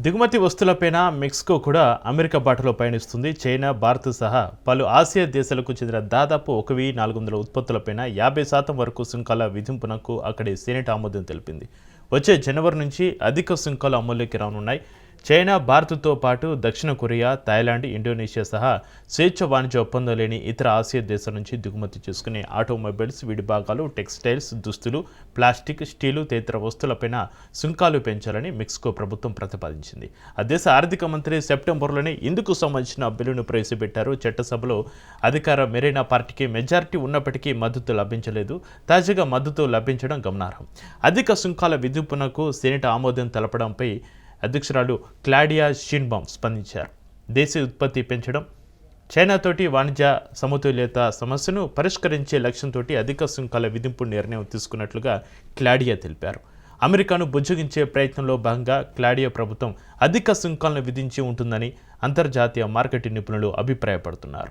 దిగుమతి వస్తువులపైన మెక్సికో కూడా అమెరికా బాటలో పయనిస్తుంది. చైనా, భారత్ సహా పలు ఆసియా దేశాలకు చెందిన దాదాపు 1,400 ఉత్పత్తులపైన 50% వరకు సుంకాల విధింపునకు అక్కడి సెనెట్ ఆమోదం తెలిపింది. వచ్చే జనవరి నుంచి అధిక సుంకాలు అమల్లోకి రానున్నాయి. చైనా, భారత్తో పాటు దక్షిణ కొరియా, థాయిలాండ్, ఇండోనేషియా సహా స్వేచ్ఛ వాణిజ్య ఒప్పందం లేని ఇతర ఆసియా దేశాల నుంచి దిగుమతి చేసుకునే ఆటోమొబైల్స్, విడిభాగాలు, టెక్స్టైల్స్, దుస్తులు, ప్లాస్టిక్, స్టీలు తదితర వస్తువులపైన సుంకాలు పెంచాలని మెక్సికో ప్రభుత్వం ప్రతిపాదించింది. ఆ దేశ ఆర్థిక మంత్రి సెప్టెంబర్లోనే ఇందుకు సంబంధించిన బిల్లును ప్రవేశపెట్టారు. చట్టసభలో అధికార మెరీనా పార్టీకి మెజారిటీ ఉన్నప్పటికీ మద్దతు లభించలేదు. తాజాగా మద్దతు లభించడం గమనార్హం. అధిక సుంకాల విధింపునకు సెనెట్ ఆమోదం తెలపడంపై అధ్యక్షురాలు క్లాడియా షీన్బామ్ స్పందించారు. దేశీయ ఉత్పత్తి పెంచడం, చైనాతోటి వాణిజ్య సమతుల్యత సమస్యను పరిష్కరించే లక్ష్యంతో అధిక సుంకాల విధింపు నిర్ణయం తీసుకున్నట్లుగా క్లాడియా తెలిపారు. అమెరికాను బుజ్జగించే ప్రయత్నంలో భాగంగా క్లాడియా ప్రభుత్వం అధిక సుంకాలను విధించి ఉంటుందని అంతర్జాతీయ మార్కెట్ నిపుణులు అభిప్రాయపడుతున్నారు.